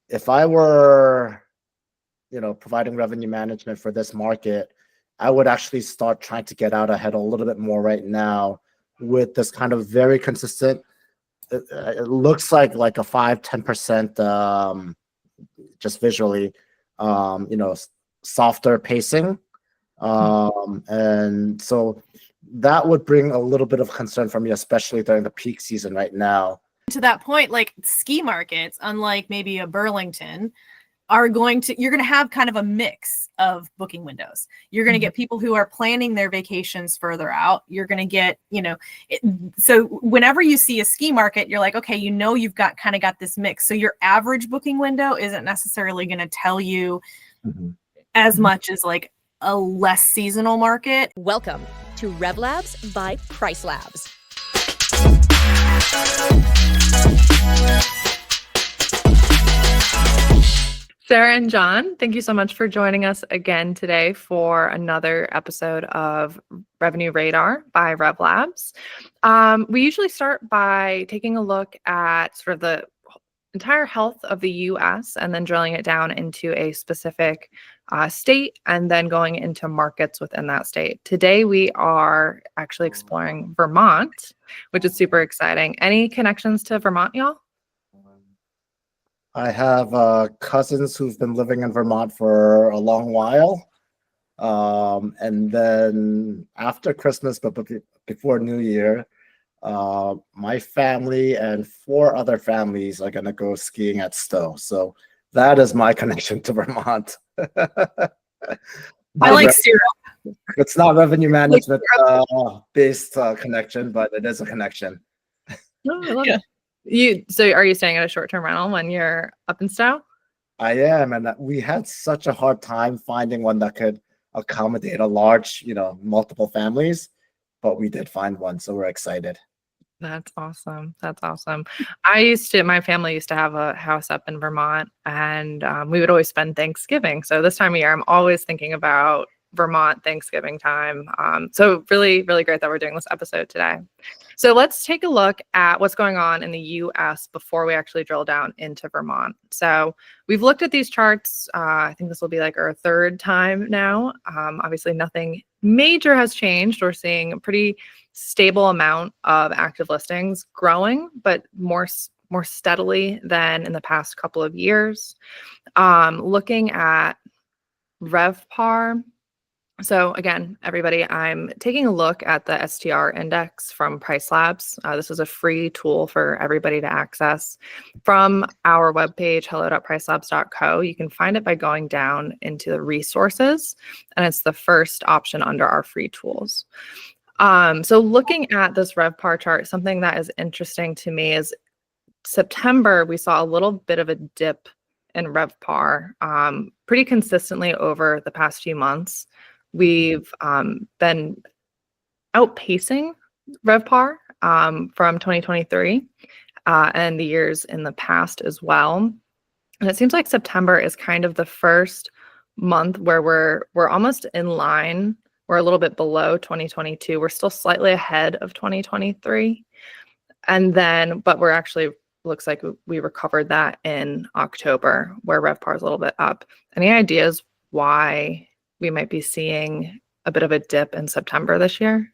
if I were, providing revenue management for this market, I would actually start trying to get out ahead a little bit more right now with this kind of very consistent. It looks like a 5-10%, just visually, softer pacing. And so that would bring a little bit of concern for me, especially during the peak season right now. To that point, like ski markets, unlike maybe a Burlington, you're going to have kind of a mix of booking windows. You're going to get people who are planning their vacations further out. You're going to get, so whenever you see a ski market, you're like, okay, you've got this mix. So your average booking window isn't necessarily going to tell you as much as like a less seasonal market. Welcome to RevLabs by PriceLabs. Sarah and John, thank you so much for joining us again today for another episode of Revenue Radar by RevLabs. We usually start by taking a look at sort of the entire health of the U.S. and then drilling it down into a specific state and then going into markets within that state. Today, we are actually exploring Vermont, which is super exciting. Any connections to Vermont, y'all? I have cousins who've been living in Vermont for a long while. And then after Christmas, but before New Year, my family and 4 other families are going to go skiing at Stowe. So that is my connection to Vermont. I like syrup. It's not revenue management based connection, but it is a connection. Oh, I love it. So are you staying at a short-term rental when you're up in Stowe? I am, and we had such a hard time finding one that could accommodate a large, multiple families, but we did find one, so we're excited. That's awesome. That's awesome. My family used to have a house up in Vermont, and we would always spend Thanksgiving. So this time of year, I'm always thinking about Vermont Thanksgiving time. So really, really great that we're doing this episode today. So let's take a look at what's going on in the U.S. before we actually drill down into Vermont. So we've looked at these charts. I think this will be like our 3rd time now. Obviously, nothing major has changed. We're seeing a pretty stable amount of active listings growing, but more steadily than in the past couple of years. Looking at RevPAR. So again, everybody, I'm taking a look at the STR index from PriceLabs. This is a free tool for everybody to access from our webpage, hello.pricelabs.co. You can find it by going down into the resources, and it's the first option under our free tools. So looking at this RevPAR chart, something that is interesting to me is September, we saw a little bit of a dip in RevPAR pretty consistently over the past few months. We've been outpacing RevPAR from 2023 and the years in the past as well. And it seems like September is kind of the first month where we're almost in line. We're a little bit below 2022. We're still slightly ahead of 2023. And then, but we're actually, looks like we recovered that in October, where RevPAR is a little bit up. Any ideas why we might be seeing a bit of a dip in September this year?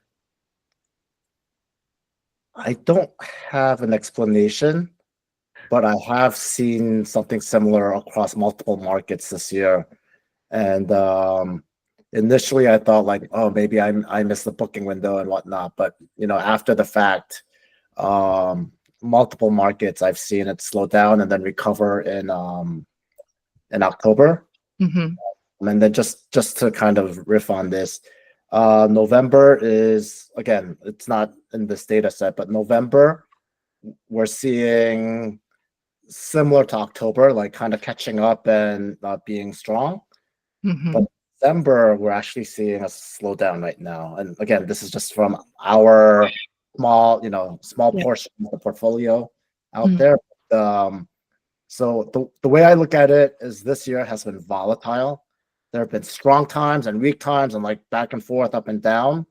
I don't have an explanation, but I have seen something similar across multiple markets this year. And initially I thought like, oh, maybe I missed the booking window and whatnot. But, after the fact, multiple markets, I've seen it slow down and then recover in October. Mm-hmm. And then just to kind of riff on this, November is, again, it's not in this data set, but November, we're seeing similar to October, like kind of catching up and not being strong. Mm-hmm. But December, we're actually seeing a slowdown right now. And again, this is just from our small portion of the portfolio out there. So the way I look at it is this year has been volatile. There have been strong times and weak times and like back and forth, up and down.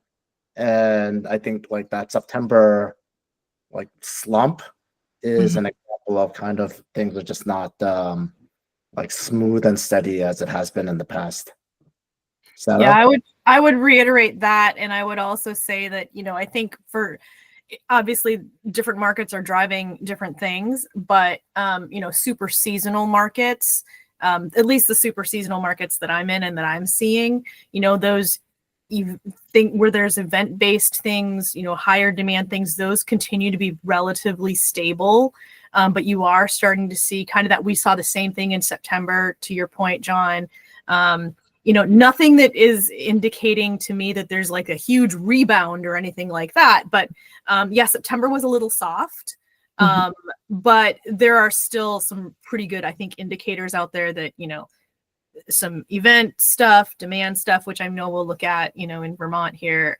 And I think like that September like slump is an example of kind of things are just not like smooth and steady as it has been in the past. Sarah? Yeah, I would reiterate that, and I would also say that, I think for obviously different markets are driving different things, but super seasonal markets, at least the super seasonal markets that I'm in and that I'm seeing, those you think where there's event-based things, higher demand things, those continue to be relatively stable. But you are starting to see kind of that. We saw the same thing in September, to your point, John. Nothing that is indicating to me that there's like a huge rebound or anything like that. But yeah, September was a little soft. But there are still some pretty good, I think, indicators out there that, some event stuff, demand stuff, which I know we'll look at, in Vermont here,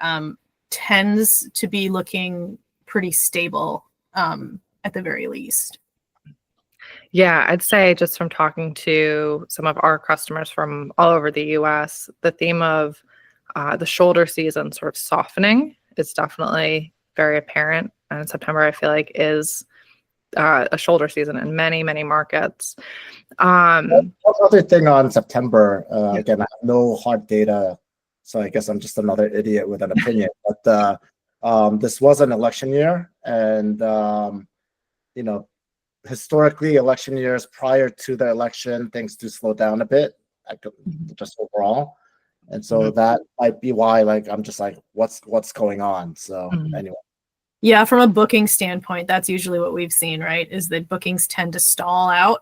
tends to be looking pretty stable at the very least. Yeah, I'd say just from talking to some of our customers from all over the US, the theme of the shoulder season sort of softening is definitely very apparent. And September, I feel like, is a shoulder season in many, many markets. One other thing on September, again, I have no hard data, so I guess I'm just another idiot with an opinion. But this was an election year, and historically, election years prior to the election, things do slow down a bit, just overall, and so that might be why, I'm just like, what's going on? So anyway. Yeah, from a booking standpoint, that's usually what we've seen, right? Is that bookings tend to stall out,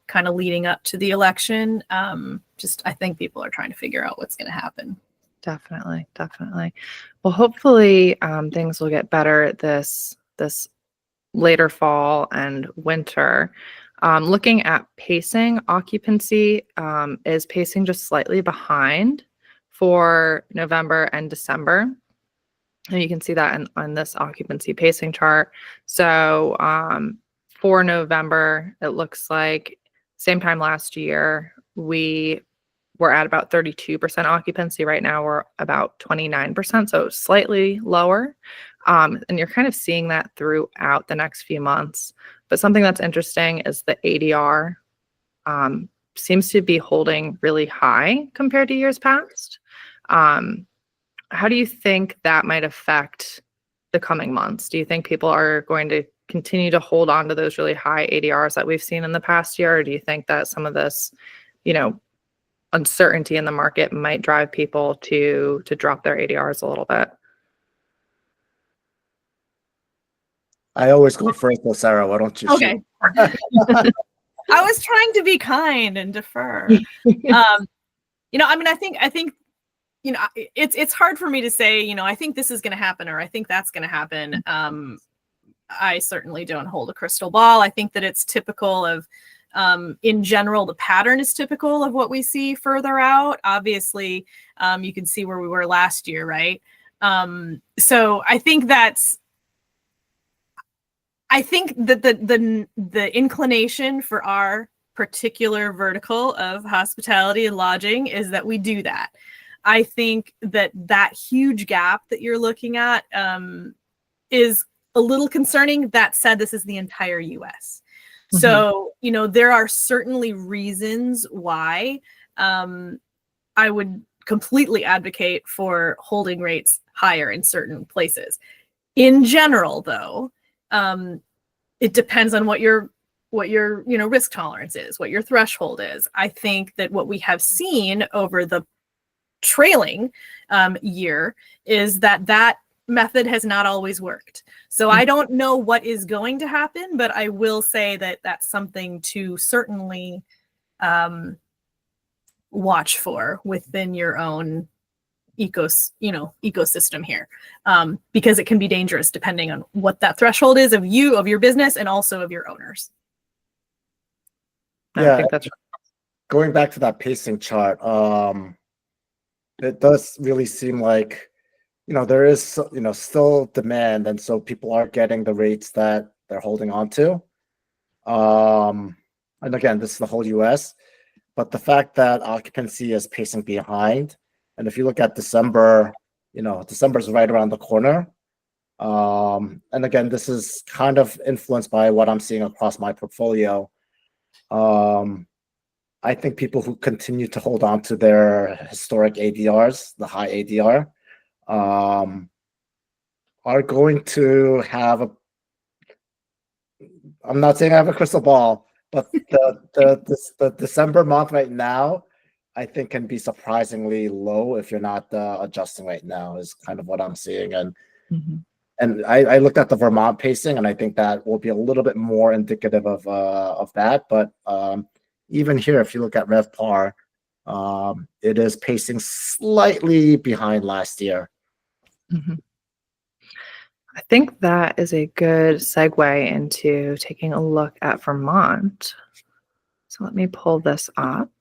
kind of leading up to the election. I think people are trying to figure out what's going to happen. Definitely. Well, hopefully things will get better this later fall and winter. Looking at pacing, occupancy is pacing just slightly behind for November and December. And you can see that on this occupancy pacing chart. So for November, it looks like same time last year, we were at about 32% occupancy. Right now, we're about 29%, so slightly lower. And you're kind of seeing that throughout the next few months. But something that's interesting is the ADR seems to be holding really high compared to years past. How do you think that might affect the coming months? Do you think people are going to continue to hold on to those really high ADRs that we've seen in the past year? Or do you think that some of this, uncertainty in the market might drive people to drop their ADRs a little bit? I always go first, though, Sarah. Why don't you Okay. shoot? I was trying to be kind and defer. I think it's hard for me to say, I think this is going to happen or I think that's going to happen. I certainly don't hold a crystal ball. I think that it's typical of, in general, the pattern is typical of what we see further out. Obviously, you can see where we were last year, right? So I think that the inclination for our particular vertical of hospitality and lodging is that we do that. I think that huge gap that you're looking at is a little concerning. That said, this is the entire US. So, there are certainly reasons why I would completely advocate for holding rates higher in certain places. In general, though, it depends on what your risk tolerance is, what your threshold is. I think that what we have seen over the trailing year is that method has not always worked. So I don't know what is going to happen, but I will say that that's something to certainly watch for within your own ecosystem here, because it can be dangerous depending on what that threshold is of your business and also of your owners. Yeah, I think that's going back to that pacing chart. It does really seem like, there is, still demand. And so people are getting the rates that they're holding on to. And again, this is the whole US. But the fact that occupancy is pacing behind, and if you look at December, December's right around the corner. And again, this is kind of influenced by what I'm seeing across my portfolio. I think people who continue to hold on to their historic ADRs, the high ADR, are going to have a. I'm not saying I have a crystal ball, but the December month right now, I think can be surprisingly low if you're not adjusting right now. Is kind of what I'm seeing, and I looked at the Vermont pacing, and I think that will be a little bit more indicative of that. But even here, if you look at RevPAR, it is pacing slightly behind last year. I think that is a good segue into taking a look at Vermont. So let me pull this up.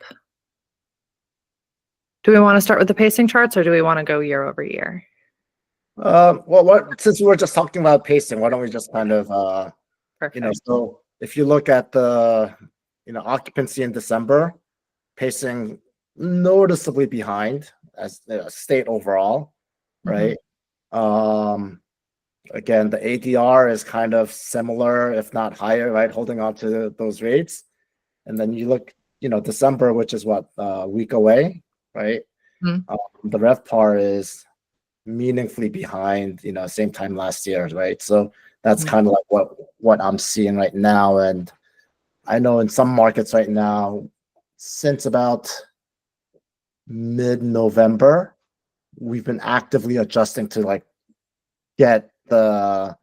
Do we want to start with the pacing charts, or do we want to go year over year? Well, since we were just talking about pacing, why don't we just kind of, Perfect. so if you look at the, occupancy in December, pacing noticeably behind as state overall, right? Again, the ADR is kind of similar, if not higher, right? Holding on to those rates. And then you look, December, which is what, a week away, right? The RevPAR is meaningfully behind, same time last year, right? So that's kind of like what I'm seeing right now. And I know in some markets right now, since about mid-November, we've been actively adjusting to like get the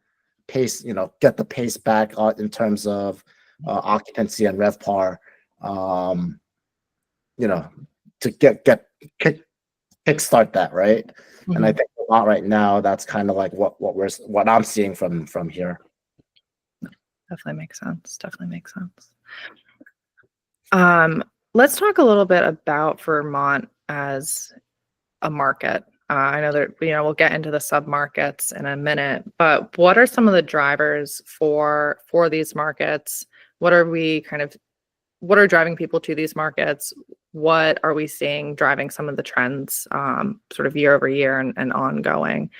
pace, get the pace back in terms of occupancy and RevPAR, to kickstart that, right? And I think a lot right now, that's kind of like what I'm seeing from here. Definitely makes sense. Let's talk a little bit about Vermont as a market. I know that we'll get into the sub-markets in a minute, but what are some of the drivers for these markets? What are driving people to these markets? What are we seeing driving some of the trends sort of year over year and ongoing?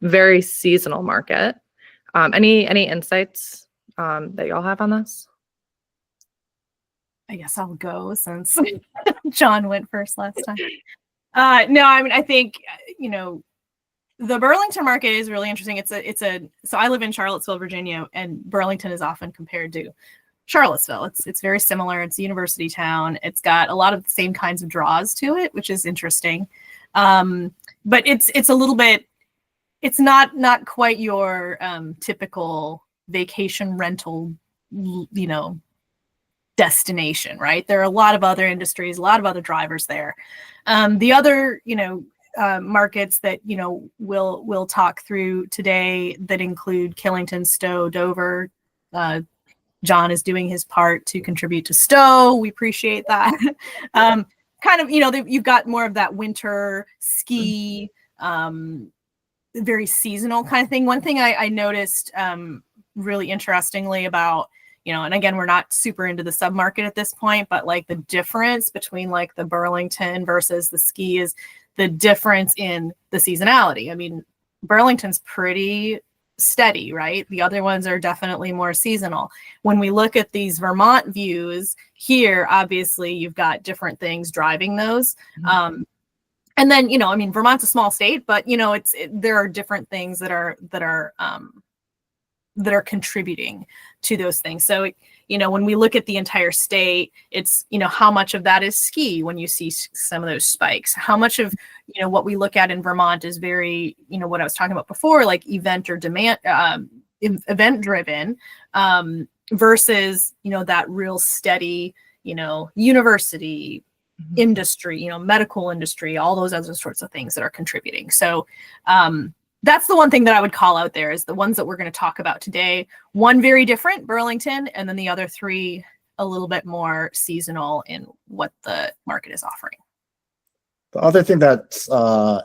Very seasonal market. Any insights that y'all have on this? I guess I'll go since John went first last time. No, I mean, I think, the Burlington market is really interesting. So I live in Charlottesville, Virginia, and Burlington is often compared to Charlottesville. It's very similar. It's a university town. It's got a lot of the same kinds of draws to it, which is interesting. But it's a little bit, it's not quite your typical vacation rental, destination, right? There are a lot of other industries, a lot of other drivers there. The other, markets that, we'll talk through today that include Killington, Stowe, Dover. John is doing his part to contribute to Stowe. We appreciate that. Kind of, you've got more of that winter ski, very seasonal kind of thing. One thing I noticed really interestingly about, and again, we're not super into the submarket at this point, but like the difference between like the Burlington versus the ski is the difference in the seasonality. I mean, Burlington's pretty steady, right? The other ones are definitely more seasonal. When we look at these Vermont views here, obviously you've got different things driving those. And then, I mean, Vermont's a small state, but there are different things that are contributing to those things. So, when we look at the entire state, it's, how much of that is ski when you see some of those spikes, how much of, what we look at in Vermont is very, what I was talking about before, like event or demand, event driven, versus, that real steady, university industry, medical industry, all those other sorts of things that are contributing. So, that's the one thing that I would call out there is the ones that we're going to talk about today. One very different, Burlington, and then the other three a little bit more seasonal in what the market is offering. The other thing that's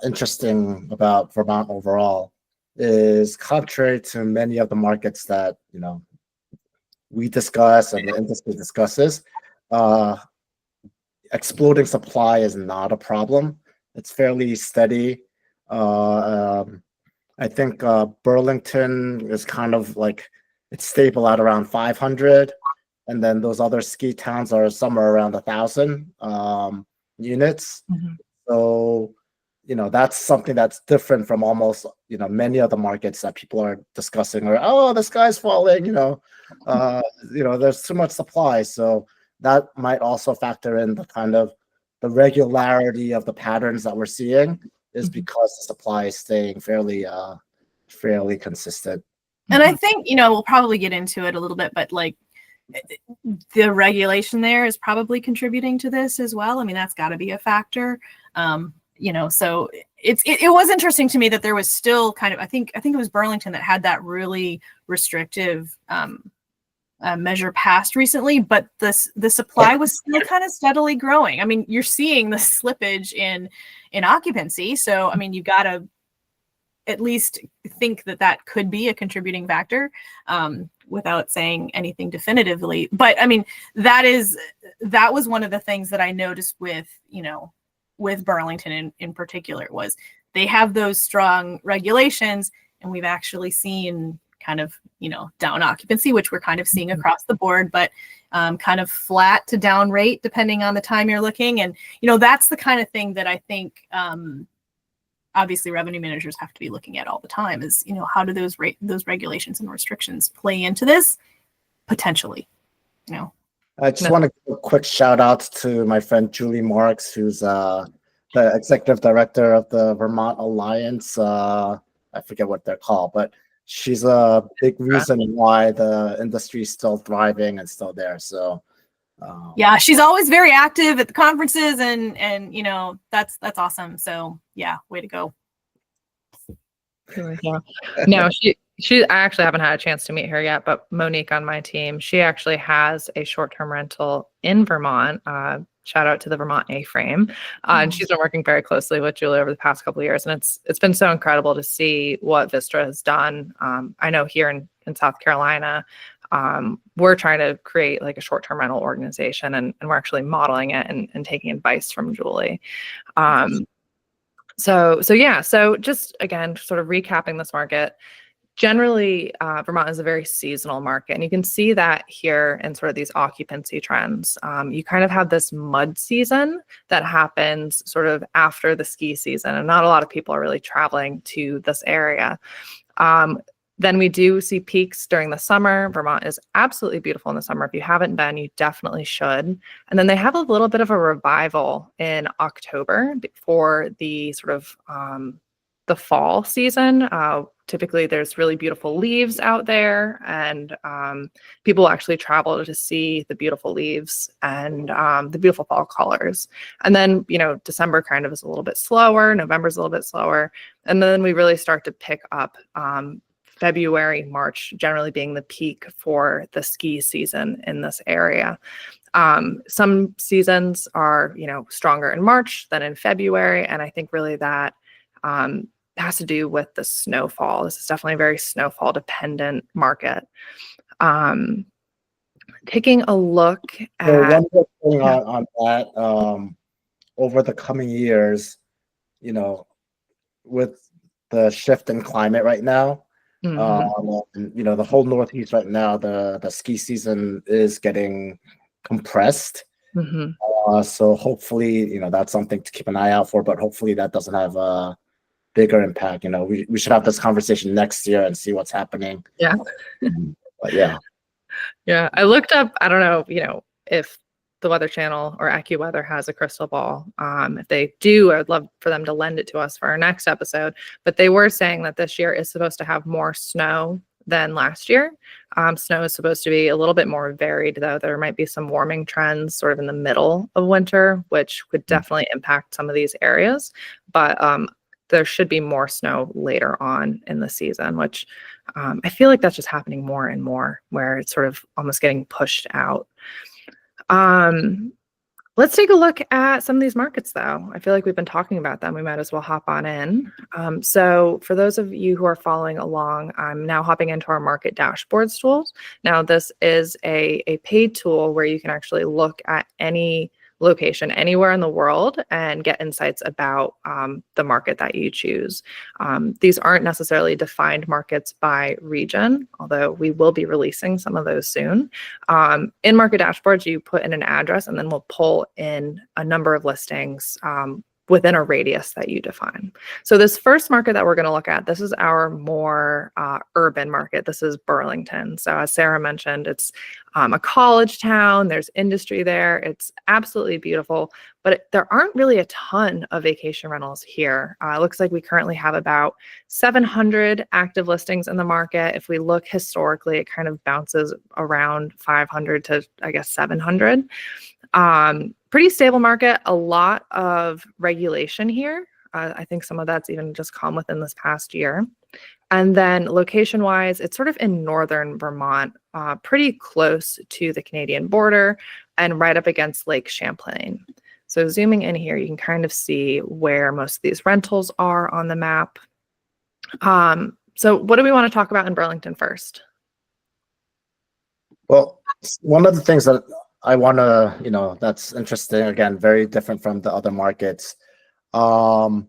interesting about Vermont overall is contrary to many of the markets that, we discuss and the industry discusses, exploding supply is not a problem. It's fairly steady. I think Burlington is kind of like it's stable at around 500. and then those other ski towns are somewhere around 1,000 units. So, that's something that's different from almost, many other markets that people are discussing, or, oh, the sky's falling, there's too much supply. So that might also factor in the kind of the regularity of the patterns that we're seeing is because the supply is staying fairly consistent. And I think, we'll probably get into it a little bit, but like the regulation there is probably contributing to this as well. I mean, that's got to be a factor. So it was interesting to me that there was still kind of, I think it was Burlington that had that really restrictive measure passed recently, but the supply was still kind of steadily growing. I mean, you're seeing the slippage in occupancy. So, I mean, you got to at least think that could be a contributing factor without saying anything definitively. But I mean, that was one of the things that I noticed with Burlington in particular, was they have those strong regulations, and we've actually seen kind of, down occupancy, which we're kind of seeing across the board, but kind of flat to down rate, depending on the time you're looking. And, that's the kind of thing that I think, obviously revenue managers have to be looking at all the time is, how do those regulations and restrictions play into this potentially, I just want to give a quick shout out to my friend Julie Marks, who's the executive director of the Vermont Alliance. I forget what they're called, but she's a big reason why the industry is still thriving and still there. So yeah, she's always very active at the conferences, and that's awesome. So yeah, way to go. No, she I actually haven't had a chance to meet her yet, but Monique on my team, she actually has a short-term rental in Vermont. Shout out to the Vermont A-Frame. And she's been working very closely with Julie over the past couple of years. And it's been so incredible to see what Vistra has done. I know here in South Carolina, we're trying to create like a short-term rental organization, and we're actually modeling it and taking advice from Julie. So just again, sort of recapping this market. Generally, Vermont is a very seasonal market, and you can see that here in sort of these occupancy trends. You kind of have this mud season that happens sort of after the ski season, and not a lot of people are really traveling to this area. Then we do see peaks during the summer. Vermont is absolutely beautiful in the summer. If you haven't been, you definitely should. And then they have a little bit of a revival in October for the sort of the fall season. Typically there's really beautiful leaves out there, and people actually travel to see the beautiful leaves and the beautiful fall colors. And then, December kind of is a little bit slower. November's a little bit slower. And then we really start to pick up February, March, generally being the peak for the ski season in this area. Some seasons are, stronger in March than in February. And I think really that has to do with the snowfall. This is definitely a very snowfall dependent market. Taking a look at one good thing on that, over the coming years, with the shift in climate right now, the whole Northeast right now, the ski season is getting compressed. So hopefully, that's something to keep an eye out for, but hopefully that doesn't have a bigger impact. We should have this conversation next year and see what's happening. Yeah. But yeah. Yeah. I looked up, I don't know, if the Weather Channel or AccuWeather has a crystal ball. If they do, I would love for them to lend it to us for our next episode. But they were saying that this year is supposed to have more snow than last year. Snow is supposed to be a little bit more varied, though. There might be some warming trends sort of in the middle of winter, which could definitely impact some of these areas. But there should be more snow later on in the season, which I feel like that's just happening more and more, where it's sort of almost getting pushed out. Let's take a look at some of these markets, though. I feel like we've been talking about them. We might as well hop on in. So for those of you who are following along, I'm now hopping into our market dashboards tools. Now, this is a paid tool where you can actually look at any location anywhere in the world and get insights about the market that you choose. These aren't necessarily defined markets by region, although we will be releasing some of those soon. In market dashboards, you put in an address and then we'll pull in a number of listings within a radius that you define. So this first market that we're going to look at, this is our more urban market. This is Burlington. So as Sarah mentioned, it's a college town. There's industry there. It's absolutely beautiful, but there aren't really a ton of vacation rentals here. It looks like we currently have about 700 active listings in the market. If we look historically, it kind of bounces around 500 to, I guess, 700. Pretty stable market, a lot of regulation here. I think some of that's even just come within this past year. And then location-wise, it's sort of in northern Vermont, pretty close to the Canadian border and right up against Lake Champlain. So zooming in here, you can kind of see where most of these rentals are on the map. So what do we want to talk about in Burlington first? Well, one of the things that I want to, that's interesting, again, very different from the other markets. The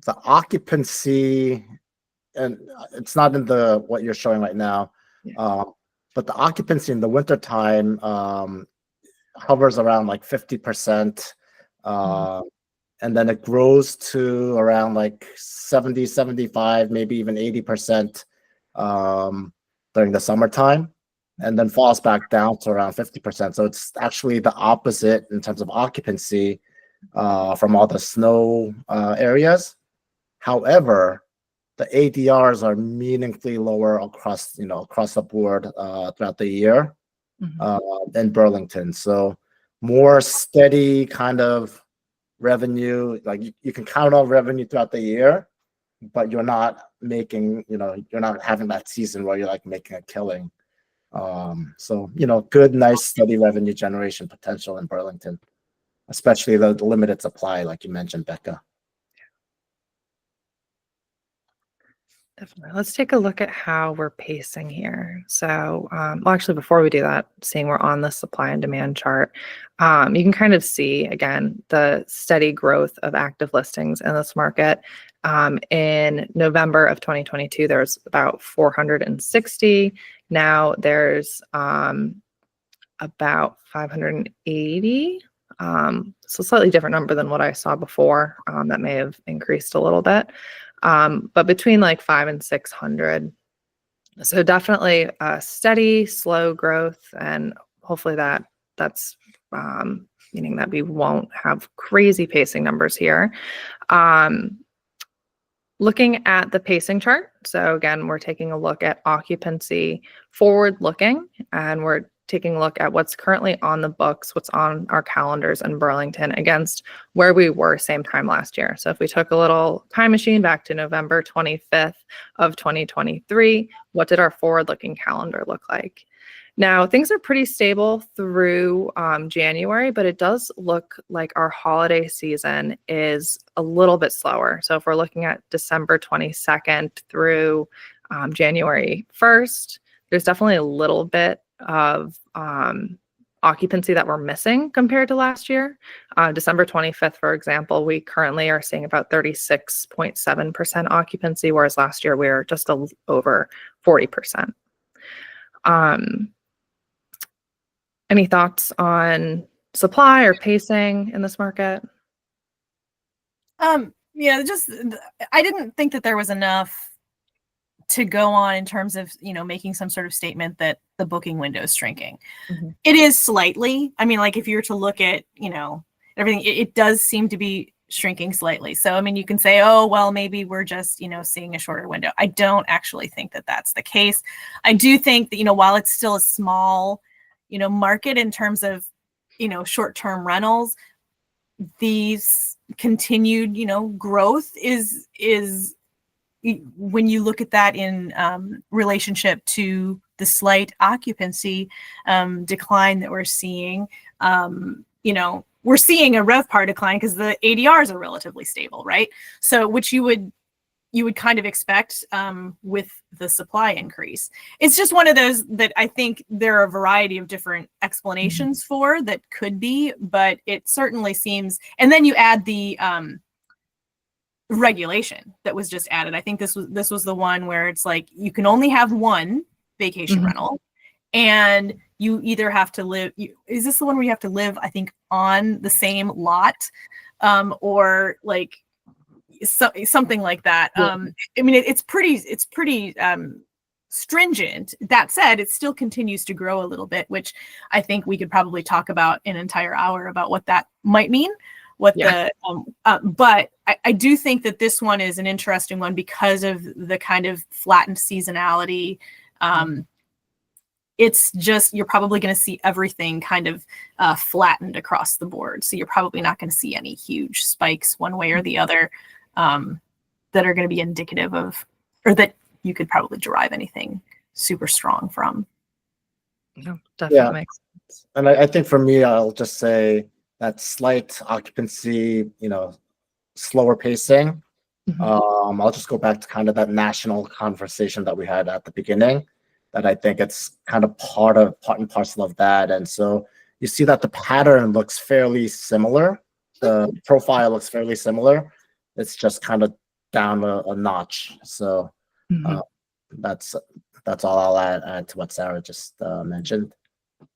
occupancy, and it's not in what you're showing right now, but the occupancy in the wintertime hovers around like 50%. And then it grows to around like 70, 75, maybe even 80% during the summertime, and then falls back down to around 50%. So it's actually the opposite in terms of occupancy from all the snow areas. However, the ADRs are meaningfully lower across the board throughout the year in Burlington. So more steady kind of revenue. Like you can count on revenue throughout the year, but you're not making, you're not having that season where you're like making a killing. So, good, nice, steady revenue generation potential in Burlington, especially the limited supply, like you mentioned, Becca. Definitely. Let's take a look at how we're pacing here. So, well, actually, before we do that, seeing we're on the supply and demand chart, you can kind of see, again, the steady growth of active listings in this market. In November of 2022, there's about 460. Now there's about 580. So slightly different number than what I saw before. That may have increased a little bit. But between like 500 and 600. So definitely a steady, slow growth, and hopefully that's meaning that we won't have crazy pacing numbers here. Looking at the pacing chart. So again, we're taking a look at occupancy forward looking, and we're taking a look at what's currently on the books, what's on our calendars in Burlington against where we were same time last year. So if we took a little time machine back to November 25th of 2023, what did our forward-looking calendar look like? Now, things are pretty stable through January, but it does look like our holiday season is a little bit slower. So if we're looking at December 22nd through January 1st, there's definitely a little bit of occupancy that we're missing compared to last year. December 25th, for example, we currently are seeing about 36.7% occupancy, whereas last year we were just over 40%. Any thoughts on supply or pacing in this market? Yeah, I didn't think that there was enough to go on in terms of, making some sort of statement that the booking window is shrinking. It is slightly. I mean, like if you were to look at, everything, it does seem to be shrinking slightly. So, I mean, you can say, oh, well, maybe we're just, seeing a shorter window. I don't actually think that that's the case. I do think that, while it's still a small, market in terms of, short-term rentals, these continued, growth is when you look at that in relationship to the slight occupancy decline that we're seeing, we're seeing a RevPAR decline because the ADRs are relatively stable, right? So, which you would you would kind of expect with the supply increase. It's just one of those that I think there are a variety of different explanations for that could be, but it certainly seems, and then you add the regulation that was just added. I think this was the one where it's like you can only have one vacation rental, and you either have to live, is this the one where you have to live, I think, on the same lot, or like something like that. I mean, it's pretty stringent. That said, it still continues to grow a little bit, which I think we could probably talk about an entire hour about what that might mean. But I do think that this one is an interesting one because of the kind of flattened seasonality. It's just, you're probably going to see everything kind of flattened across the board. So you're probably not going to see any huge spikes one way or the other that are going to be indicative of, or that you could probably derive anything super strong from. No, definitely makes sense. And I think for me, I'll just say that slight occupancy, slower pacing. I'll just go back to kind of that national conversation that we had at the beginning, that I think it's kind of part and parcel of that. And so you see that the pattern looks fairly similar. The profile looks fairly similar. It's just kind of down a notch. So that's all I'll add to what Sarah just mentioned.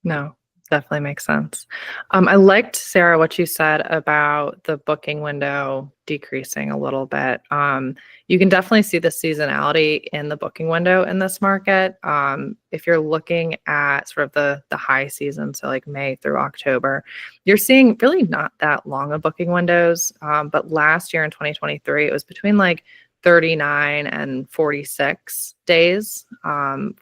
No, definitely makes sense. I liked, Sarah, what you said about the booking window decreasing a little bit. You can definitely see the seasonality in the booking window in this market. If you're looking at sort of the high season, so like May through October, you're seeing really not that long of booking windows. But last year in 2023, it was between like 39 and 46 days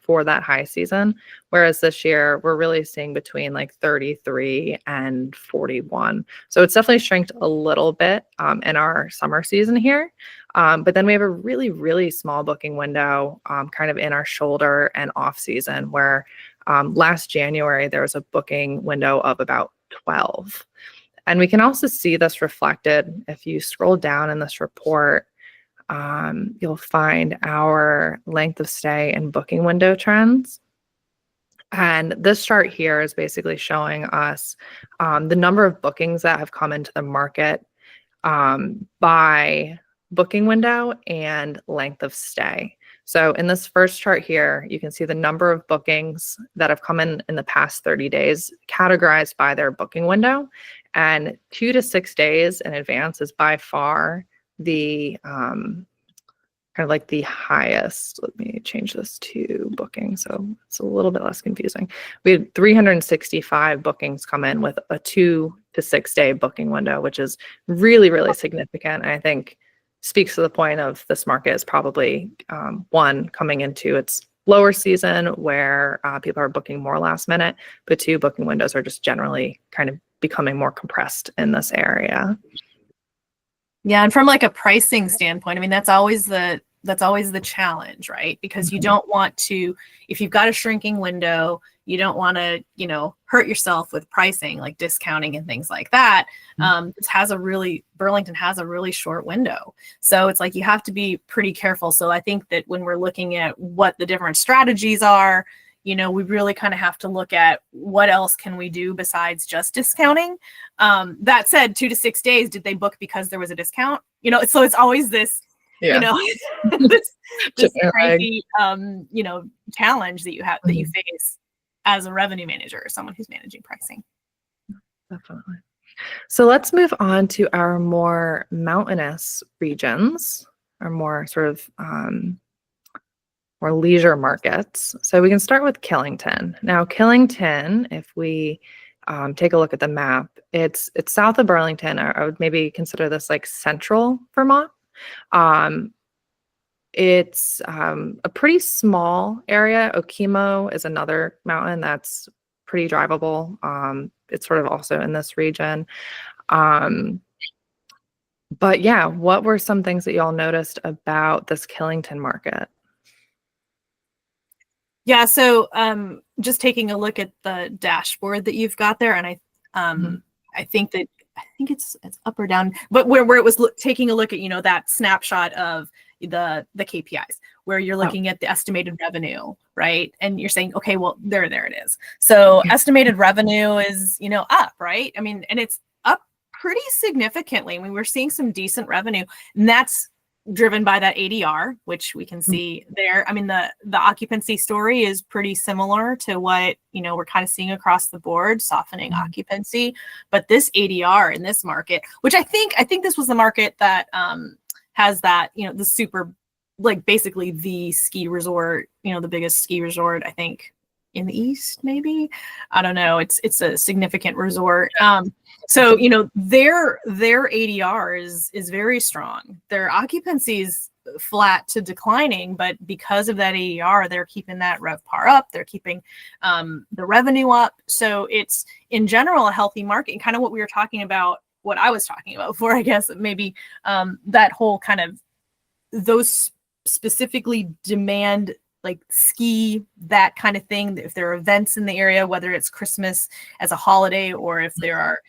for that high season. Whereas this year, we're really seeing between like 33 and 41. So it's definitely shrinked a little bit in our summer season here. But then we have a really, really small booking window kind of in our shoulder and off season, where last January, there was a booking window of about 12. And we can also see this reflected if you scroll down in this report. You'll find our length of stay and booking window trends. And this chart here is basically showing us the number of bookings that have come into the market by booking window and length of stay. So in this first chart here, you can see the number of bookings that have come in the past 30 days categorized by their booking window. And 2 to 6 days in advance is by far the kind of like the highest. Let me change this to booking so it's a little bit less confusing. We had 365 bookings come in with a 2 to 6 day booking window, which is really, really significant. And I think speaks to the point of this market is probably one, coming into its lower season where people are booking more last minute, but two, booking windows are just generally kind of becoming more compressed in this area. Yeah, and from like a pricing standpoint, I mean, that's always the challenge, right? Because you don't want to, if you've got a shrinking window, you don't want to, hurt yourself with pricing, like discounting and things like that. Burlington has a really short window. So it's like, you have to be pretty careful. So I think that when we're looking at what the different strategies are, we really kind of have to look at what else can we do besides just discounting. That said, 2 to 6 days, did they book because there was a discount? So it's always this, this crazy, challenge that you face as a revenue manager or someone who's managing pricing. Definitely. So let's move on to our more mountainous regions, our more sort of more leisure markets. So we can start with Killington. Now, Killington, if we take a look at the map, it's south of Burlington. I would maybe consider this like central Vermont. It's a pretty small area. Okemo is another mountain that's pretty drivable. It's sort of also in this region. But yeah, what were some things that y'all noticed about this Killington market? Yeah, so just taking a look at the dashboard that you've got there, and I think it's up or down, but where it was taking a look at that snapshot of the KPIs, where you're looking at the estimated revenue, right? And you're saying, okay, well, there it is. So estimated revenue is, up, right? I mean, and it's up pretty significantly. I mean, we're seeing some decent revenue, and that's driven by that ADR, which we can see there. I mean, the occupancy story is pretty similar to what, we're kind of seeing across the board, softening occupancy. But this ADR in this market, which I think this was the market that has that, the super, like basically the ski resort, the biggest ski resort, I think, in the East, maybe. I don't know. It's a significant resort. So, their ADR is very strong. Their occupancy is flat to declining, but because of that ADR, they're keeping that RevPAR up. They're keeping the revenue up. So it's in general a healthy market, and kind of what we were talking about, what I was talking about before, I guess, maybe that whole kind of those specifically demand like ski, that kind of thing. If there are events in the area, whether it's Christmas as a holiday or if there are,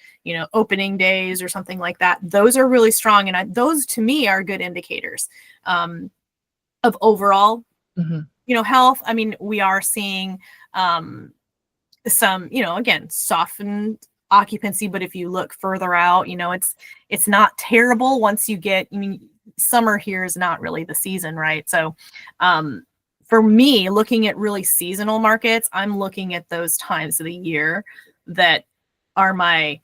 opening days or something like that, those are really strong. And those to me are good indicators of overall, health. I mean, we are seeing some, again, softened occupancy, but if you look further out, it's not terrible once you get, summer here is not really the season, right? So, for me, looking at really seasonal markets, I'm looking at those times of the year that are my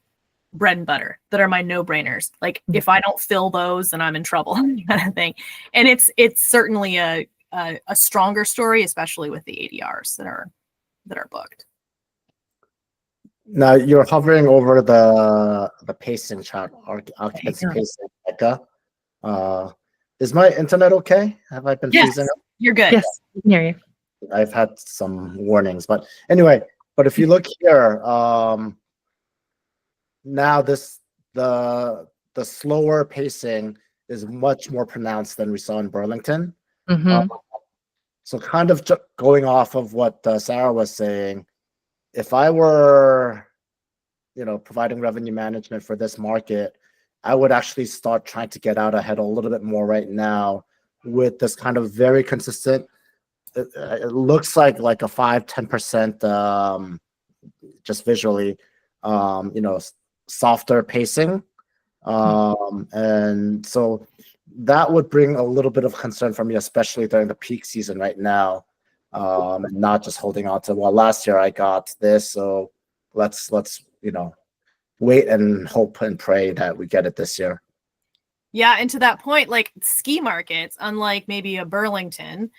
bread and butter, that are my no-brainers. Like if I don't fill those, then I'm in trouble, kind of thing. And it's certainly a stronger story, especially with the ADRs that are booked. Now you're hovering over the pacing chart, occupancy pacing, Becca. Is my internet okay? Have I been freezing up? You're good. Yes, I can hear you. I've had some warnings, but anyway, but if you look here, now the slower pacing is much more pronounced than we saw in Burlington. So kind of going off of what Sarah was saying, if I were, providing revenue management for this market, I would actually start trying to get out ahead a little bit more right now with this kind of very consistent, it looks like a 5-10% just visually, softer pacing. And so that would bring a little bit of concern for me, especially during the peak season right now. And not just holding on to, well, last year I got this, so let's wait and hope and pray that we get it this year. Yeah, and to that point, like ski markets, unlike maybe a Burlington,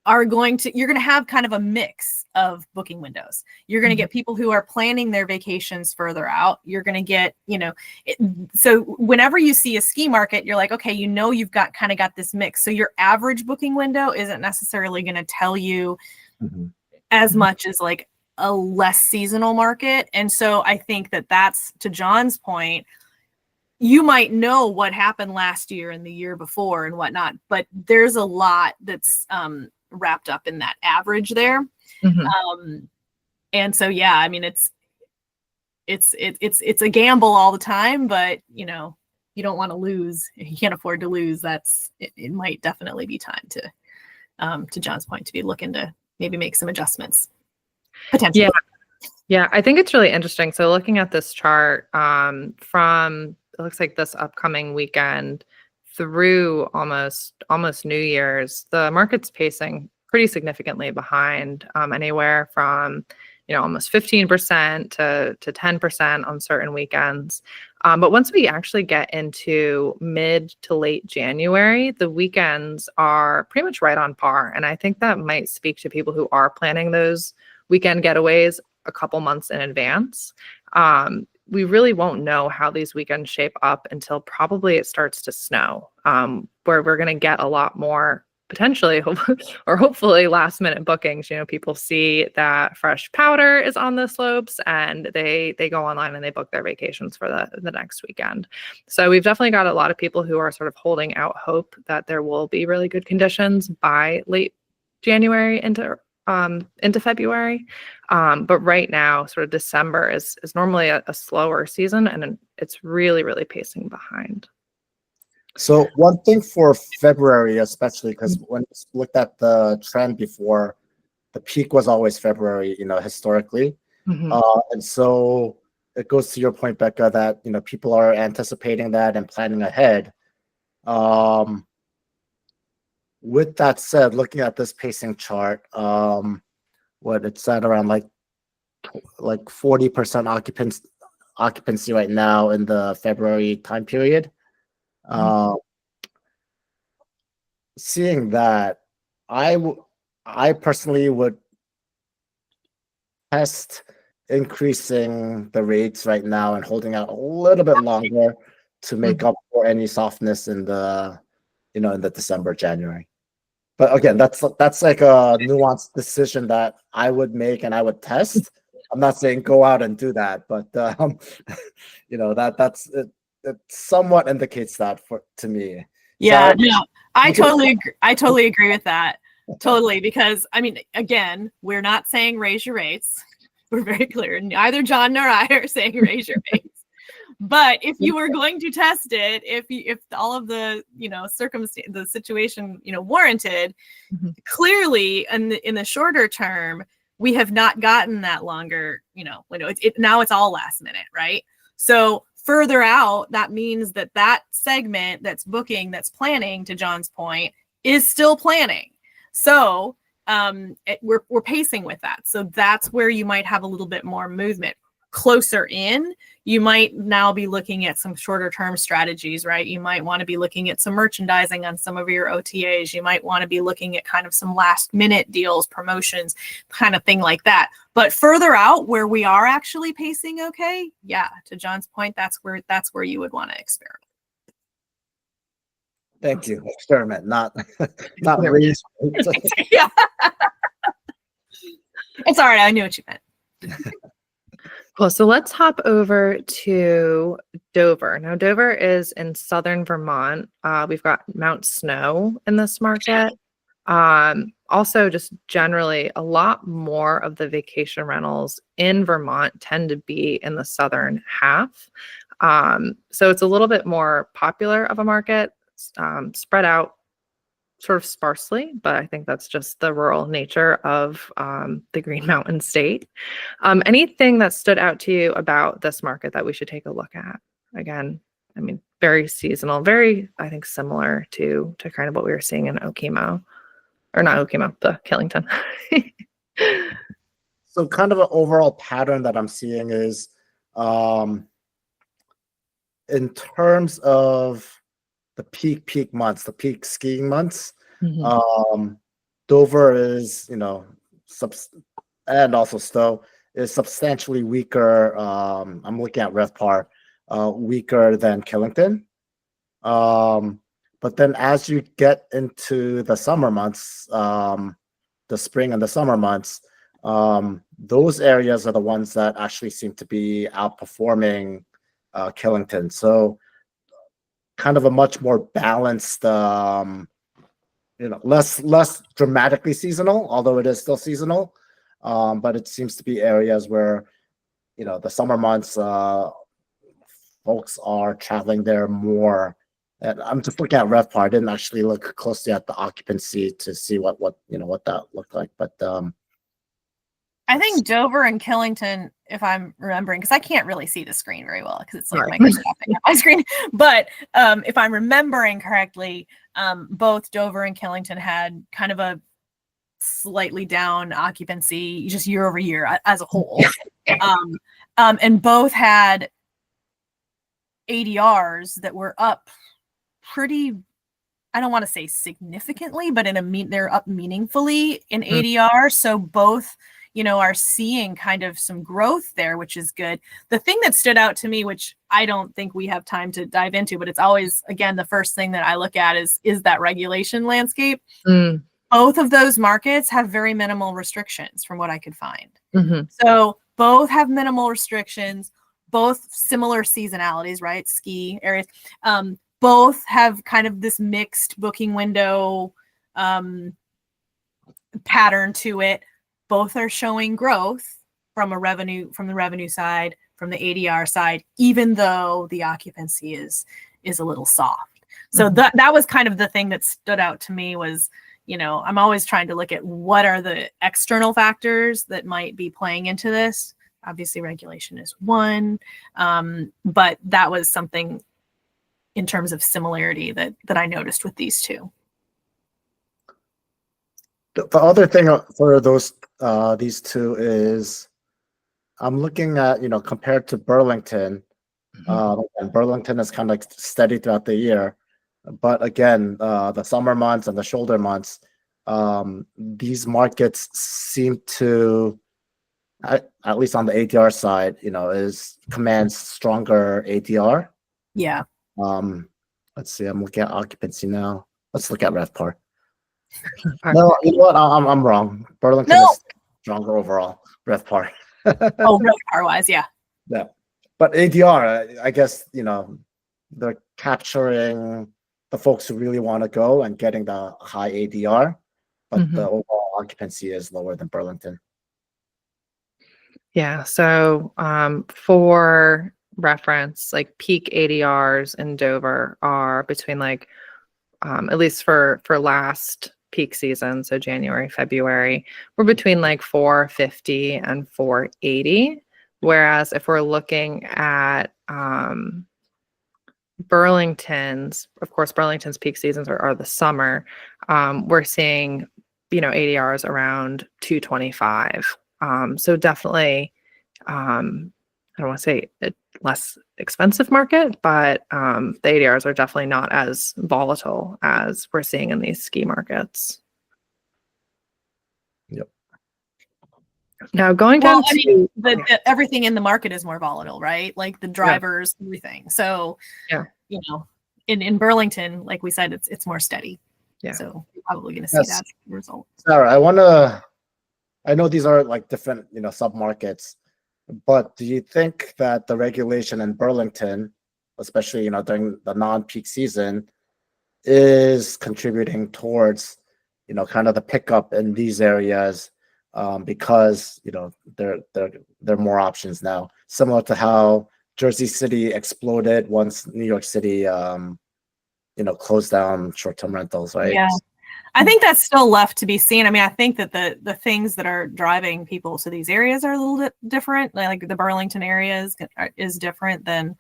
you're going to have kind of a mix of booking windows. You're going to get people who are planning their vacations further out. You're going to get, so whenever you see a ski market, you're like, okay, you've got this mix. So your average booking window isn't necessarily going to tell you as much as like a less seasonal market. And so I think that's, to John's point, you might know what happened last year and the year before and whatnot, but there's a lot that's wrapped up in that average there. And so, yeah, I mean, it's a gamble all the time, but you don't want to lose. You can't afford to lose. It might definitely be time to John's point, to be looking to maybe make some adjustments potentially. Yeah, I think it's really interesting. So looking at this chart from, it looks like this upcoming weekend through almost New Year's, the market's pacing pretty significantly behind, anywhere from almost 15% to 10% on certain weekends. But once we actually get into mid to late January, the weekends are pretty much right on par. And I think that might speak to people who are planning those weekend getaways a couple months in advance. We really won't know how these weekends shape up until probably it starts to snow, where we're going to get a lot more potentially or hopefully last minute bookings. People see that fresh powder is on the slopes and they go online and they book their vacations for the next weekend. So we've definitely got a lot of people who are sort of holding out hope that there will be really good conditions by late January into February. But right now, sort of December is normally a slower season, and it's really, really pacing behind. So one thing for February, especially because when we looked at the trend before, the peak was always February, historically. Mhm. And so it goes to your point, Becca, that people are anticipating that and planning ahead. With that said, looking at this pacing chart, what it's at around like 40% occupancy right now in the February time period. Seeing that, I personally would test increasing the rates right now and holding out a little bit longer to make up for any softness in the December, January. But again, that's like a nuanced decision that I would make and I would test. I'm not saying go out and do that, but that's it. It somewhat indicates that to me. Yeah, So, no, I totally agree with that. Totally, because I mean, again, we're not saying raise your rates. We're very clear. Neither John nor I are saying raise your rates. But if you were going to test it, if all of the the situation warranted, clearly in the shorter term, we have not gotten that longer window. Now it's all last minute, right? So further out, that means that segment that's booking, that's planning, to John's point, is still planning. So we're pacing with that. So that's where you might have a little bit more movement. Closer in, you might now be looking at some shorter term strategies, right? You might want to be looking at some merchandising on some of your OTAs. You might want to be looking at kind of some last minute deals, promotions, kind of thing like that. But further out, where we are actually pacing okay, yeah, to John's point, that's where you would want to experiment. Thank you. Experiment, not raise. Yeah. It's all right. I knew what you meant. Cool. So let's hop over to Dover. Now, Dover is in southern Vermont. We've got Mount Snow in this market. Also, just generally, a lot more of the vacation rentals in Vermont tend to be in the southern half. So it's a little bit more popular of a market, spread out sort of sparsely, but I think that's just the rural nature of the Green Mountain State. Anything that stood out to you about this market that we should take a look at? Again, I mean, very seasonal, very, I think, similar to kind of what we were seeing in Okemo, or not Okemo, the Killington. So kind of an overall pattern that I'm seeing is in terms of the peak months, the peak skiing months, Dover is, and also Stowe is substantially weaker. I'm looking at RevPAR, weaker than Killington. But then as you get into the summer months, the spring and the summer months, those areas are the ones that actually seem to be outperforming Killington. So kind of a much more balanced, less dramatically seasonal, although it is still seasonal. But it seems to be areas where, the summer months, folks are traveling there more. And I'm just looking at RevPAR. I didn't actually look closely at the occupancy to see what that looked like. But I think Dover and Killington, if I'm remembering, because I can't really see the screen very well because it's like microscopic on my screen. But if I'm remembering correctly, both Dover and Killington had kind of a slightly down occupancy just year over year as a whole. And both had ADRs that were up pretty, I don't want to say significantly, but they're up meaningfully in ADR. So both are seeing kind of some growth there, which is good. The thing that stood out to me, which I don't think we have time to dive into, but it's always, again, the first thing that I look at is that regulation landscape. Both of those markets have very minimal restrictions from what I could find. So both have minimal restrictions, both similar seasonalities, right? Ski areas. Both have kind of this mixed booking window pattern to it. Both are showing growth from the revenue side, from the ADR side, even though the occupancy is a little soft. So that was kind of the thing that stood out to me was, I'm always trying to look at what are the external factors that might be playing into this. Obviously, regulation is one, but that was something in terms of similarity that I noticed with these two. The other thing for these two is I'm looking at, compared to Burlington, and Burlington is kind of like steady throughout the year. But again, the summer months and the shoulder months, these markets seem to, at least on the ADR side, commands stronger ADR. Yeah. Let's see. I'm looking at occupancy now. Let's look at RevPAR. No, you know what? I'm wrong. Burlington is stronger overall. RevPAR. Oh, RevPAR wise, yeah. Yeah, but ADR, I guess they're capturing the folks who really want to go and getting the high ADR, but the overall occupancy is lower than Burlington. Yeah. So for reference, like peak ADRs in Dover are between at least for last peak season, so January, February, we're between 450 and 480. Whereas if we're looking at Burlington's, of course, Burlington's peak seasons are the summer, we're seeing, ADRs around 225. So definitely, I don't want to say a less expensive market, but the ADRs are definitely not as volatile as we're seeing in these ski markets. Yep. Now going down to everything in the market is more volatile, right? Like the drivers, everything. So in Burlington, like we said, it's more steady. Yeah. So you're probably going to see that result. Sarah, I know these are different, sub-markets, but do you think that the regulation in Burlington, especially, during the non-peak season, is contributing towards, kind of the pickup in these areas, because, there are more options now, similar to how Jersey City exploded once New York City, closed down short-term rentals, right? Yeah. I think that's still left to be seen. I mean, I think that the things that are driving people to these areas are a little bit different. Like the Burlington area is different than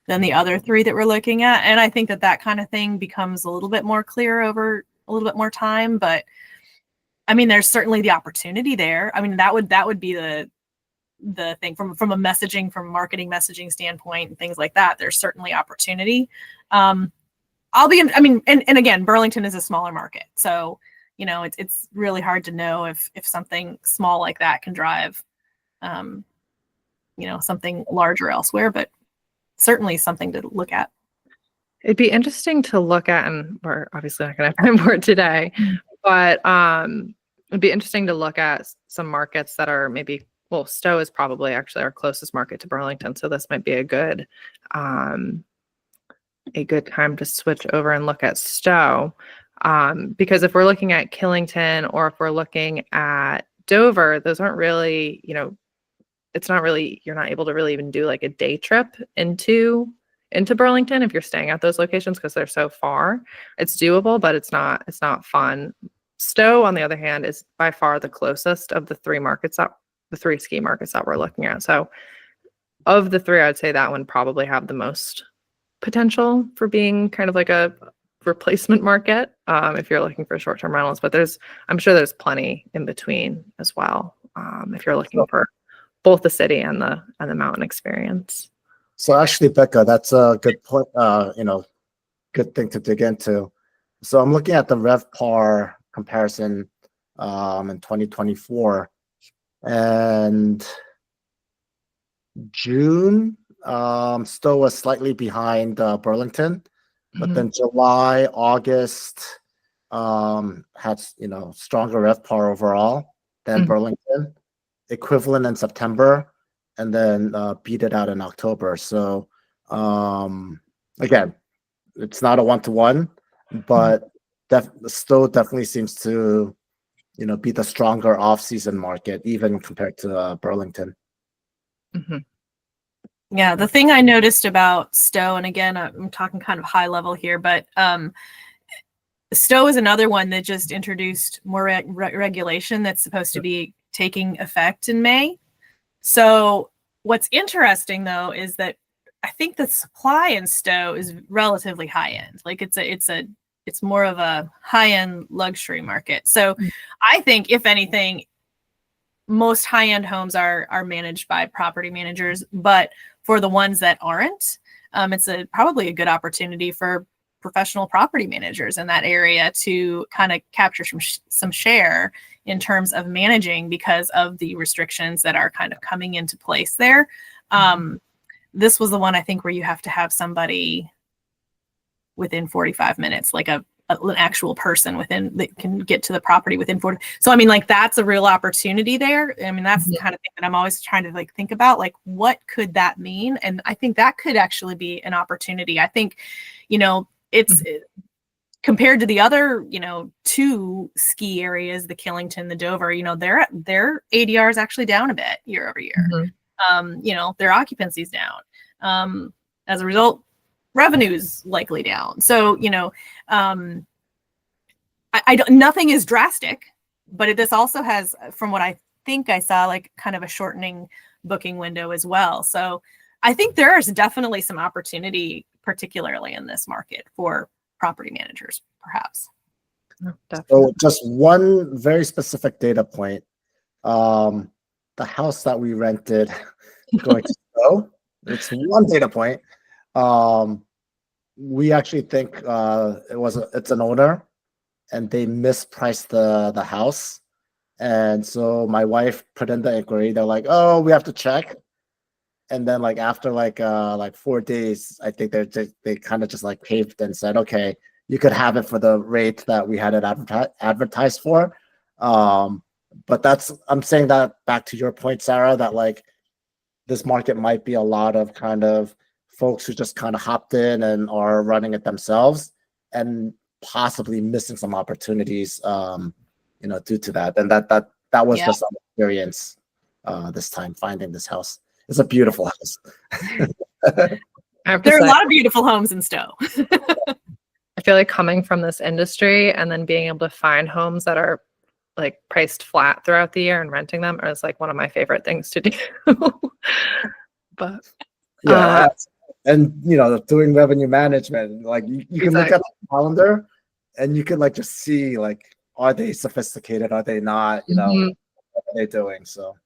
the other three that we're looking at. And I think that kind of thing becomes a little bit more clear over a little bit more time. But I mean, there's certainly the opportunity there. I mean, that would be the thing from a messaging, from marketing messaging standpoint and things like that. There's certainly opportunity. And again, Burlington is a smaller market. So, it's really hard to know if something small like that can drive, something larger elsewhere, but certainly something to look at. It'd be interesting to look at, and we're obviously not going to have time for it today, but it'd be interesting to look at some markets that are maybe, well, Stowe is probably actually our closest market to Burlington. So this might be a good time to switch over and look at Stowe. Because if we're looking at Killington or if we're looking at Dover, those aren't really, it's not really, you're not able to really even do a day trip into Burlington if you're staying at those locations because they're so far. It's doable, but it's not fun. Stowe, on the other hand, is by far the closest of the three ski markets that we're looking at. So of the three, I'd say that one probably have the most potential for being kind of like a replacement market if you're looking for short-term rentals, but I'm sure there's plenty in between as well if you're looking for both the city and the mountain experience. So actually, Becca, that's a good point. Good thing to dig into. So I'm looking at the RevPAR comparison in 2024, and June. Stowe was slightly behind Burlington, but then July, August had stronger RevPAR overall than Burlington, equivalent in September, and then beat it out in October. So again, it's not a 1-to-1, but Stowe definitely seems to be the stronger off-season market, even compared to Burlington. Yeah, the thing I noticed about Stowe, and again, I'm talking kind of high level here, but Stowe is another one that just introduced more regulation that's supposed to be taking effect in May. So what's interesting though is that I think the supply in Stowe is relatively high end. Like it's more of a high end luxury market. So I think if anything, most high end homes are managed by property managers, but for the ones that aren't, it's probably a good opportunity for professional property managers in that area to kind of capture some share in terms of managing because of the restrictions that are kind of coming into place there. This was the one I think where you have to have somebody within 45 minutes, like an actual person that can get to the property within 40. So I mean, like that's a real opportunity there. I mean, that's the kind of thing that I'm always trying to like think about, like what could that mean? And I think that could actually be an opportunity. I think, it's compared to the other, two ski areas, the Killington, the Dover, their ADR is actually down a bit year over year. Their occupancy is down. As a result, revenue's likely down. So, I don't, nothing is drastic, but this also has, from what I think I saw, like kind of a shortening booking window as well. So I think there is definitely some opportunity, particularly in this market for property managers, perhaps. So just one very specific data point. The house that we rented going to Stowe, it's one data point. We actually think it's an owner and they mispriced the house. And so my wife put in the inquiry. They're like, oh, we have to check. And then like after like 4 days, I think they kind of just like caved and said, okay, you could have it for the rate that we had it advertised for. But I'm saying that back to your point, Sarah, that like this market might be a lot of kind of folks who just kind of hopped in and are running it themselves and possibly missing some opportunities, due to that. And that was just an experience this time finding this house. It's a beautiful house. There are a lot of beautiful homes in Stowe. I feel like coming from this industry and then being able to find homes that are like priced flat throughout the year and renting them is like one of my favorite things to do. But and doing revenue management, like you can look at the calendar and you can like just see like, are they sophisticated? Are they not? What are they doing? So.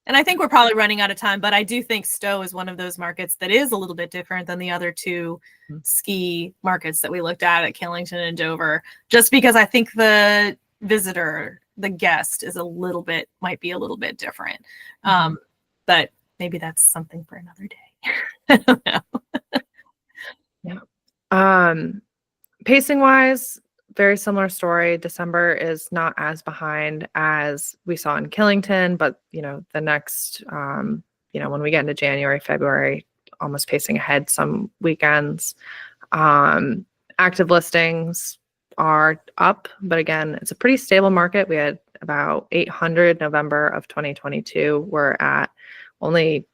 And I think we're probably running out of time, but I do think Stowe is one of those markets that is a little bit different than the other two ski markets that we looked at Killington and Dover, just because I think the visitor, the guest might be a little bit different. But maybe that's something for another day. I don't know. Yeah. Pacing wise, very similar story. December is not as behind as we saw in Killington, but the next, when we get into January, February, almost pacing ahead some weekends. Active listings are up, but again, it's a pretty stable market. We had about 800 November of 2022. We're at only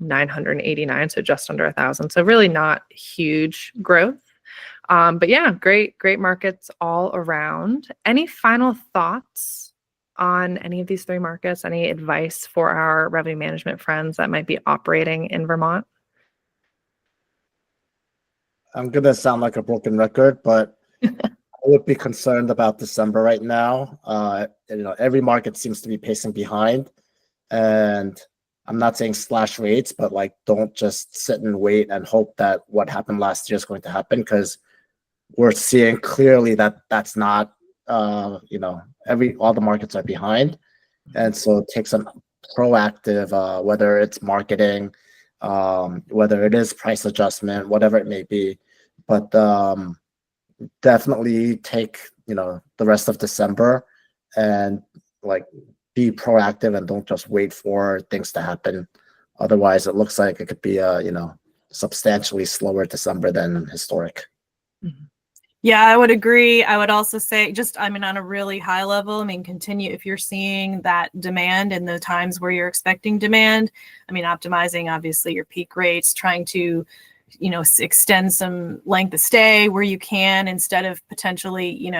989, so just under 1,000. So really not huge growth. But yeah, great markets all around. Any final thoughts on any of these three markets? Any advice for our revenue management friends that might be operating in Vermont? I'm going to sound like a broken record, but I would be concerned about December right now. Every market seems to be pacing behind, and I'm not saying slash rates, but like don't just sit and wait and hope that what happened last year is going to happen, because we're seeing clearly that that's not, all the markets are behind. And so take some proactive, whether it's marketing, whether it is price adjustment, whatever it may be, but definitely take, the rest of December and like be proactive and don't just wait for things to happen. Otherwise it looks like it could be a, substantially slower December than historic. Yeah, I would agree. I would also say on a really high level, continue if you're seeing that demand in the times where you're expecting demand. Optimizing obviously your peak rates, trying to, extend some length of stay where you can instead of potentially,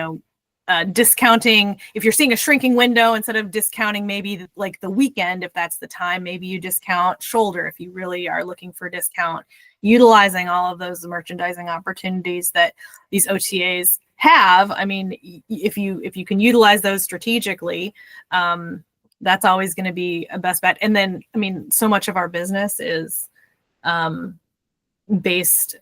discounting. If you're seeing a shrinking window, instead of discounting maybe like the weekend, if that's the time, maybe you discount shoulder if you really are looking for a discount. Utilizing all of those merchandising opportunities that these OTAs have. If you can utilize those strategically, that's always going to be a best bet. And then, so much of our business is based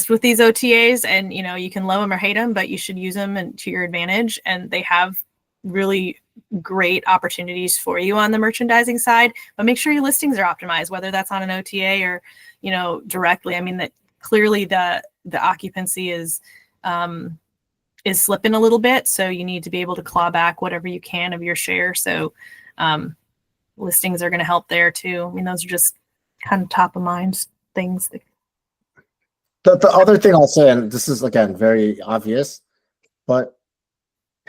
with these OTAs, and you can love them or hate them, but you should use them to your advantage. And they have really great opportunities for you on the merchandising side, but make sure your listings are optimized, whether that's on an OTA or directly. That clearly the occupancy is slipping a little bit, so you need to be able to claw back whatever you can of your share. So listings are going to help there too. Those are just kind of top of mind things. The other thing I'll say, and this is again very obvious, but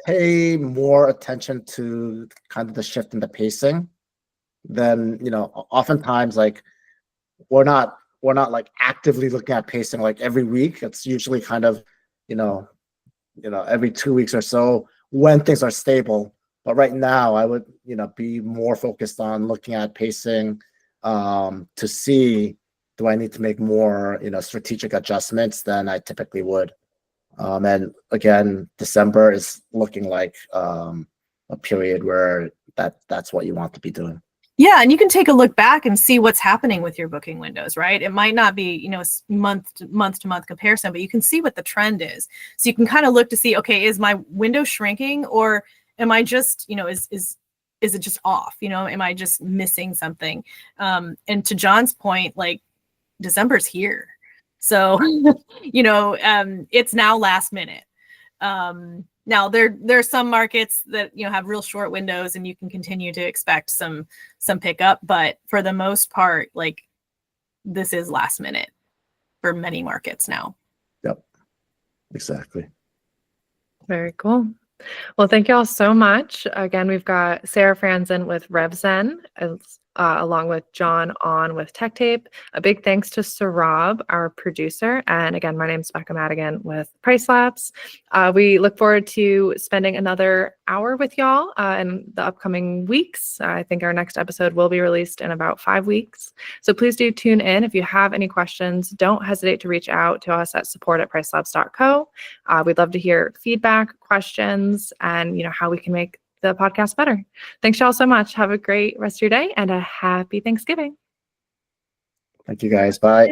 pay more attention to kind of the shift in the pacing. Then oftentimes like we're not like actively looking at pacing like every week. It's usually kind of every 2 weeks or so when things are stable. But right now I would be more focused on looking at pacing to see, do I need to make more strategic adjustments than I typically would. And again, December is looking like a period where that's what you want to be doing. Yeah, and you can take a look back and see what's happening with your booking windows, right? It might not be, month to month comparison, but you can see what the trend is. So you can kind of look to see, okay, is my window shrinking, or am I just, is it just off? Am I just missing something? And to John's point, like December's here. So, it's now last minute. Now there's some markets that have real short windows, and you can continue to expect some pickup, but for the most part, like this is last minute for many markets now. Yep, exactly. Very cool. Well, thank you all so much. Again, we've got Sarah Franzen with RevZen, along with John on with Tech Tape. A big thanks to Saurabh, our producer. And again, my name is Becca Madigan with PriceLabs. We look forward to spending another hour with y'all in the upcoming weeks. I think our next episode will be released in about 5 weeks. So please do tune in. If you have any questions, don't hesitate to reach out to us at support@pricelabs.co. We'd love to hear feedback, questions, and how we can make the podcast better. Thanks y'all so much. Have a great rest of your day and a happy Thanksgiving. Thank you guys. Bye.